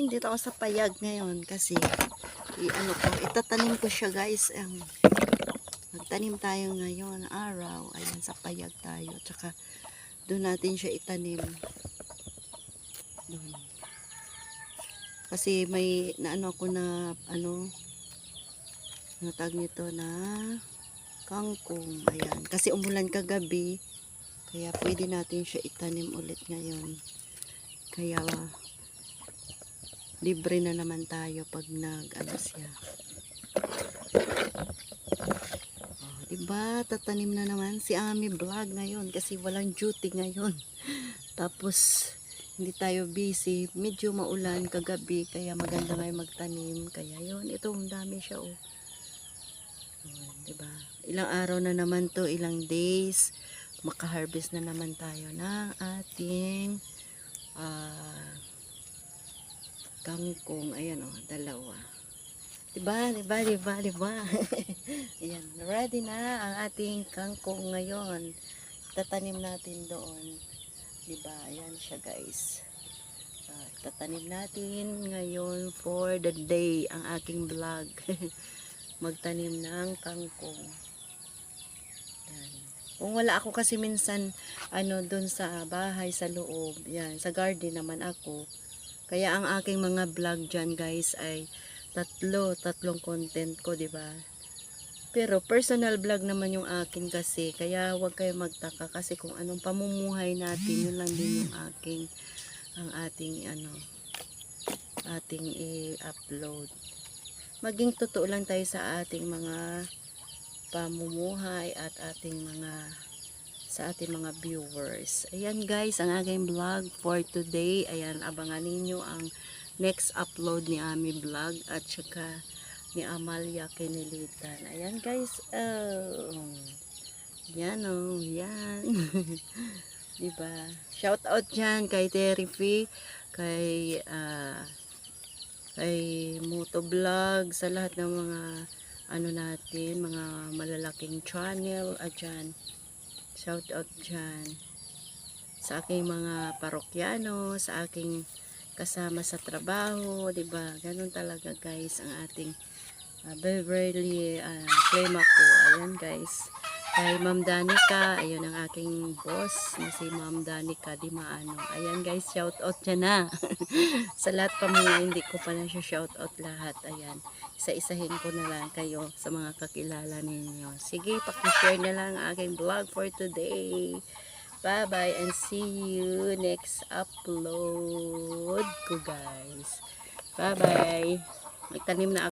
Dito ako sa payag ngayon kasi itatanim ko siya guys. Magtanim tayo ngayon araw. Ayan, sa payag tayo. Tsaka doon natin siya itanim. Doon. Kasi may naano ako na natag nito na kangkong. Ayan. Kasi umulan kagabi. Kaya pwede natin siya itanim ulit ngayon. Kaya libre na naman tayo pag siya. Oh, diba? Tatanim na naman si Ami Vlog ngayon kasi walang duty ngayon. Tapos hindi tayo busy. Medyo maulan kagabi kaya maganda ngayon magtanim. Kaya yun, ito ang dami siya oh. Oh, diba? Ilang araw na naman to, ilang days. Maka-harvest na naman tayo ng ating kangkong. Ayan oh, dalawa. Diba? Ayan, ready na ang ating kangkong ngayon. Tatanim natin doon. Diba? Ayan siya guys. Tatanim natin ngayon for the day ang aking vlog. Magtanim ng kangkong. Ayan. Kung wala ako kasi minsan doon sa bahay sa loob, yan, sa garden naman ako. Kaya ang aking mga vlog diyan guys ay tatlong content ko, 'di ba? Pero personal vlog naman yung akin kasi, kaya huwag kayo magtaka kasi kung anong pamumuhay natin, yun lang din yung ating i-upload. Maging totoo lang tayo sa ating mga pamumuhay at sa ating mga viewers. Ayan guys, ang aking vlog for today. Ayan, abangan ninyo ang next upload ni Ami Vlog at saka ni Amalia Kinilitan. Ayan guys, yan oh, yan. Diba? Shout out dyan kay Terry Fee, kay Moto Vlog, sa lahat ng mga natin, mga malalaking channel at dyan. Shout out dyan sa aking mga parokyano, sa aking kasama sa trabaho, 'di ba? Ganun talaga guys ang ating Beverly claim ako. Ayan guys. Kay Ma'am Danica, ayun ang aking boss na si Ma'am Danica Di Maano. Ayan guys, shout out dyan na. Sa lahat pa mga hindi ko pa na siya shout out lahat. Ayan, isa-isahin ko na lang kayo sa mga kakilala ninyo. Sige, paki-share na lang ang aking vlog for today. Bye bye and see you next upload ko guys. Bye bye. Magtanim na ako.